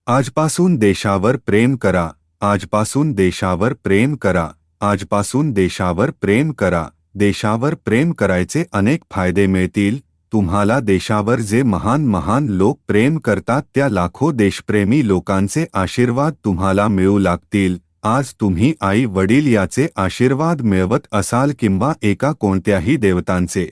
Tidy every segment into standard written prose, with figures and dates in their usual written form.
आजपासून देशावर प्रेम करा. आजपासून देशावर प्रेम करा. आजपासून देशावर प्रेम करा. देशावर प्रेम करायचे अनेक फायदे मिळतील. तुम्हाला देशावर जे महान महान लोक प्रेम करतात त्या लाखो देशप्रेमी लोकांचे आशीर्वाद तुम्हाला मिळू लागतील. आज तुम्ही आई वडील याचे आशीर्वाद मिळवत असाल किंवा एका कोणत्याही देवतांचे.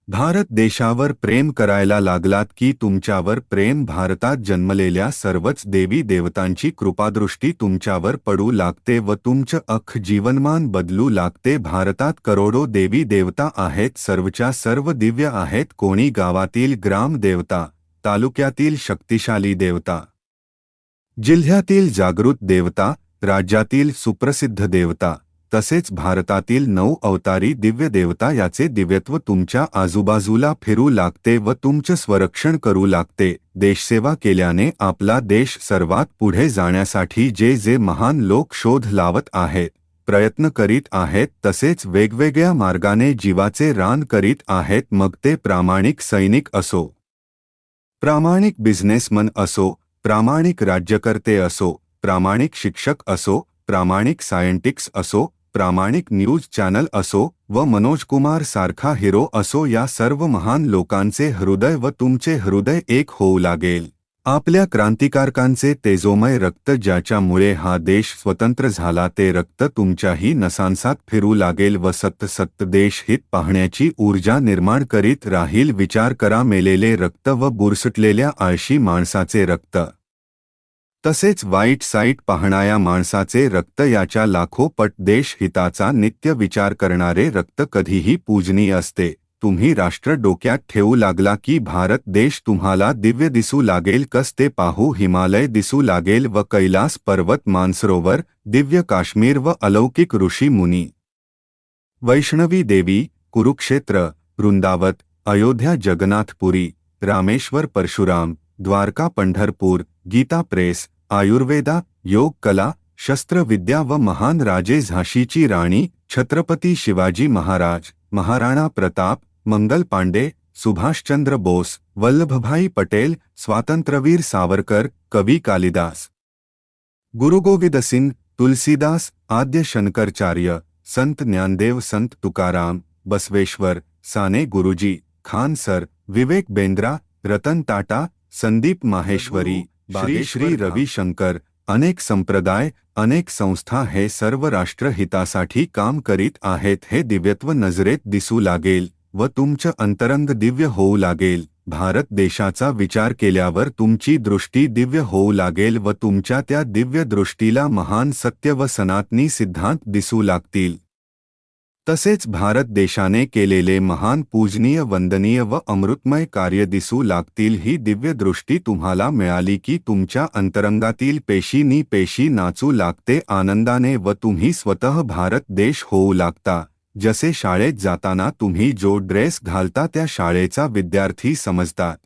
भारत देशावर प्रेम करायला लागलात की तुमच्यावर प्रेम भारतात जन्मलेल्या सर्वच देवी देवतांची कृपादृष्टी तुमच्यावर पडू लागते व तुमचं अख्खं जीवनमान बदलू लागते. भारतात करोडो देवी देवता आहेत. सर्वच्या सर्व दिव्य आहेत. कोणी गावातील ग्राम देवता, तालुक्यातील शक्तिशाली देवता, जिल्ह्यातील जागृत देवता, राज्यातील सुप्रसिद्ध देवता, तसेच भारतातील 9 अवतारी दिव्य देवता याचे दिव्यत्व तुमच्या आजूबाजूला फिरू लागते व तुमचं स्वरक्षण करू लागते. देशसेवा केल्याने आपला देश सर्वात पुढे जाण्यासाठी जे जे महान लोक शोध लावत आहेत, प्रयत्न करीत आहेत, तसेच वेगवेगळ्या मार्गाने जीवाचे रान करीत आहेत, मग ते प्रामाणिक सैनिक असो, प्रामाणिक बिझनेसमन असो, प्रामाणिक राज्यकर्ते असो, प्रामाणिक शिक्षक असो, प्रामाणिक सायंटिस्ट असो, प्रामाणिक न्यूज चॅनल असो व मनोज कुमार सारखा हिरो असो, या सर्व महान लोकांचे हृदय व तुमचे हृदय एक होऊ लागेल. आपल्या क्रांतिकारकांचे तेजोमय रक्त ज्याच्यामुळे हा देश स्वतंत्र झाला ते रक्त तुमच्याही नसांसात फिरू लागेल व सतत देश हित पाहण्याची ऊर्जा निर्माण करीत राहील. विचार करा, मेलेले रक्त व बुरसटलेल्या आळशी माणसाचे रक्त, तसेच वाईट साईट पाहणाया माणसाचे रक्त याच्या लाखो पट देश हिताचा नित्य विचार करणारे रक्त कधीही पूजनीय असते. तुम्ही राष्ट्र डोक्यात ठेवू लागला की भारत देश तुम्हाला दिव्य दिसू लागेल. कस ते पाहू, हिमालय दिसू लागेल व कैलास पर्वत, मानसरोवर, दिव्य काश्मीर व अलौकिक ऋषी मुनी, वैष्णवी देवी, कुरुक्षेत्र, वृंदावत, अयोध्या, जगन्नाथपुरी, रामेश्वर, परशुराम, द्वारका, पंढरपूर, गीता प्रेस, आयुर्वेदा, योग कला, शस्त्रविद्या व महान राजे, झाशीची राणी, छत्रपती शिवाजी महाराज, महाराणा प्रताप, मंगल पांडे, सुभाषचंद्र बोस, वल्लभभाई पटेल, स्वातंत्र्यवीर सावरकर, कवी कालिदास, गुरु गोविंद सिंग, तुलसीदास, आद्य शंकराचार्य, संत ज्ञानदेव, संत तुकाराम, बसवेश्वर, साने गुरुजी, खान सर, विवेक बेंद्रा, रतन टाटा, संदीप माहेश्वरी, श्री रविशंकर, अनेक संप्रदाय, अनेक संस्था हे सर्व राष्ट्रहितासाठी काम करीत आहेत. हे दिव्यत्व नजरेत दिसू लागेल व तुमचं अंतरंग दिव्य होऊ लागेल. भारत देशाचा विचार केल्यावर तुमची दृष्टी दिव्य होऊ लागेल व तुमच्या त्या दिव्य दृष्टीला महान सत्य व सनातनी सिद्धांत दिसू लागतील. तसेच भारत देशाने केलेले महान, पूजनीय, वंदनीय व अमृतमय कार्य दिसू लागतील. ही दिव्य दृष्टी तुम्हाला मिळाली की तुमच्या अंतरंगातील पेशीनी पेशी नाचू लागते आनंदाने व तुम्ही स्वतः भारत देश होऊ लागता. जसे शाळेत जाताना तुम्ही जो ड्रेस घालता त्या शाळेचा विद्यार्थी समजतात,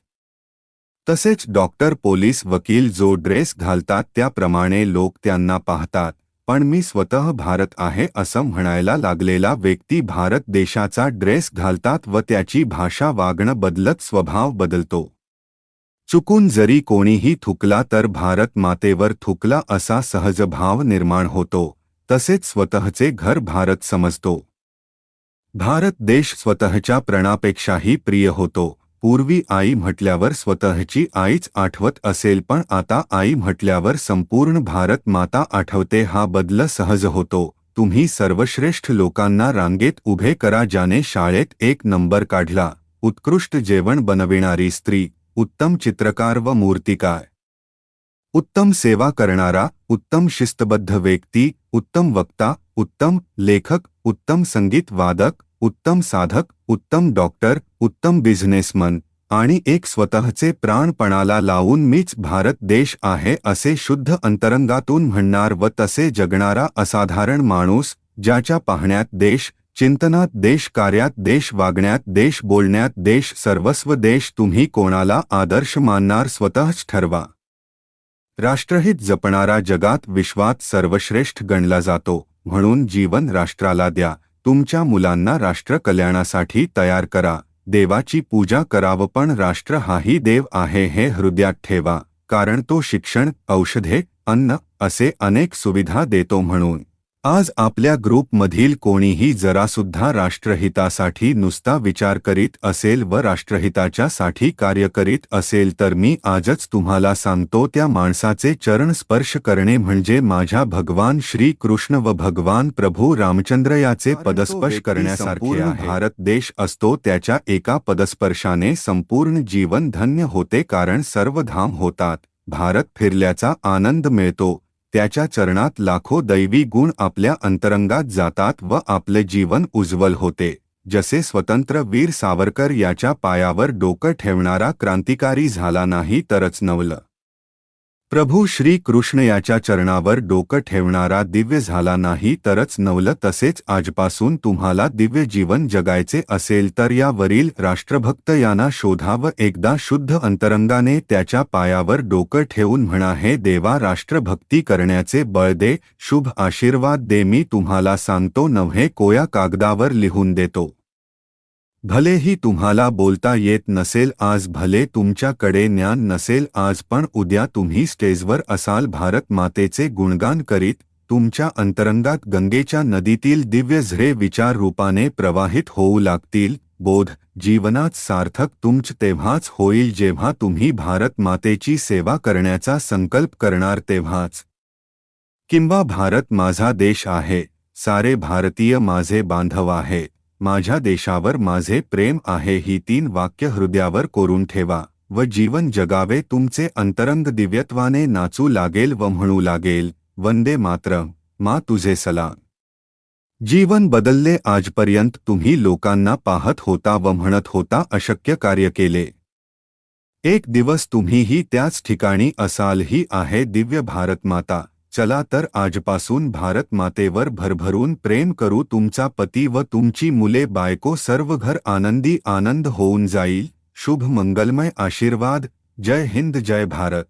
तसेच डॉक्टर, पोलीस, वकील जो ड्रेस घालतात त्याप्रमाणे लोक त्यांना पाहतात. पण मी स्वतः भारत आहे असं म्हणायला लागलेला व्यक्ती भारत देशाचा ड्रेस घालतात व त्याची भाषा, वागणं बदलत स्वभाव बदलतो. चुकून जरी कोणीही थुकला तर भारत मातेवर थुकला असा सहज भाव निर्माण होतो. तसेच स्वतःचे घर भारत समजतो. भारत देश स्वतःच्या प्राणापेक्षाही प्रिय होतो. पूर्वी आई म्हटल्यावर स्वतःची आईच आठवत असेल, पण आता आई म्हटल्यावर संपूर्ण भारत माता आठवते. हा बदल सहज होतो. तुम्ही सर्वश्रेष्ठ लोकांना रांगेत उभे करा. ज्याने शाळेत 1 नंबर काढला, उत्कृष्ट जेवण बनविणारी स्त्री, उत्तम चित्रकार व मूर्तिकार, उत्तम सेवा करणारा, उत्तम शिस्तबद्ध व्यक्ती, उत्तम वक्ता, उत्तम लेखक, उत्तम संगीत वादक, उत्तम साधक, उत्तम डॉक्टर, उत्तम बिझनेसमन आणि एक स्वतःचे प्राणपणाला लावून मीच भारत देश आहे असे शुद्ध अंतरंगातून म्हणणार व तसे जगणारा असाधारण माणूस, ज्याच्या पाहण्यात देश, चिंतनात देश, कार्यात देश, वागण्यात देश, बोलण्यात देश, सर्वस्व देश. तुम्ही कोणाला आदर्श मानणार स्वतःच ठरवा. राष्ट्रहित जपणारा जगात विश्वात सर्वश्रेष्ठ गणला जातो. म्हणून जीवन राष्ट्राला द्या. तुमच्या मुलांना राष्ट्र कल्याणासाठी तयार करा. देवाची पूजा करावं, पण राष्ट्र हाही देव आहे हे हृदयात ठेवा. कारण तो शिक्षण, औषधे, अन्न असे अनेक सुविधा देतो म्हणून. आज आपल्या ग्रुपमधील कोणीही जरासुद्धा राष्ट्रहितासाठी नुसता विचार करीत असेल व राष्ट्रहिताच्या साठी कार्य करीत असेल तर मी आजच तुम्हाला सांगतो त्या माणसाचे चरण स्पर्श करणे म्हणजे माझ्या भगवान श्री कृष्ण व भगवान प्रभू रामचंद्र याचे पदस्पर्श करण्यासारखे आहे. भारत देश असतो त्याच्या एका पदस्पर्शाने संपूर्ण जीवन धन्य होते, कारण सर्व धाम होतात. भारत फिरल्याचा आनंद मिळतो. त्याच्या चरणात लाखो दैवी गुण आपल्या अंतरंगात जातात व आपले जीवन उज्ज्वल होते. जसे स्वतंत्र वीर सावरकर याच्या पायावर डोकं ठेवणारा क्रांतिकारी झाला नाही तरच नवलं. प्रभू श्री कृष्ण याच्या चरणावर डोकं ठेवणारा दिव्य झाला नाही तरच नवलं. तसेच आजपासून तुम्हाला दिव्य जीवन जगायचे असेल तर यावरील राष्ट्रभक्त यांना शोधा व एकदा शुद्ध अंतरंगाने त्याच्या पायावर डोकं ठेवून म्हणा, हे देवा, राष्ट्रभक्ती करण्याचे बळ दे, शुभ आशीर्वाद दे. मी तुम्हाला सांगतो नव्हे, कोया कागदावर लिहून देतो. भलेही तुम्हाला बोलता येत नसेल आज, भले तुमच्याकडे ज्ञान नसेल आज, पण उद्या तुम्ही स्टेजवर असाल भारत मातेचे गुणगान करीत. तुमच्या अंतरंगात गंगेच्या नदीतील दिव्य झरे विचार रूपाने प्रवाहित होऊ लागतील. बोध जीवनात सार्थक तुमच तेव्हाच होईल जेव्हा तुम्ही भारत मातेची सेवा करण्याचा संकल्प करणार तेव्हाच. किंवा भारत माझा देश आहे, सारे भारतीय माझे बांधव आहे, माझ्या देशावर माझे प्रेम आहे, ही 3 वाक्य हृदयावर कोरून ठेवा व जीवन जगावे. तुमचे अंतरंग दिव्यत्वाने नाचू लागेल व म्हणू लागेल, वंदे मातरम, मा तुझे सलाम. जीवन बदलले. आजपर्यंत तुम्ही लोकांना पाहत होता व म्हणत होता अशक्य कार्य केले. एक दिवस तुम्हीही त्याच ठिकाणी असाल. ही आहे दिव्य भारत माता. चला तर आजपासून भारत मातेवर भरभरून प्रेम करू. तुमचा पती व तुमची मुले, बायको, सर्व घर आनंदी आनंद होऊन जाईल. शुभ मंगलमय आशीर्वाद. जय हिंद, जय भारत.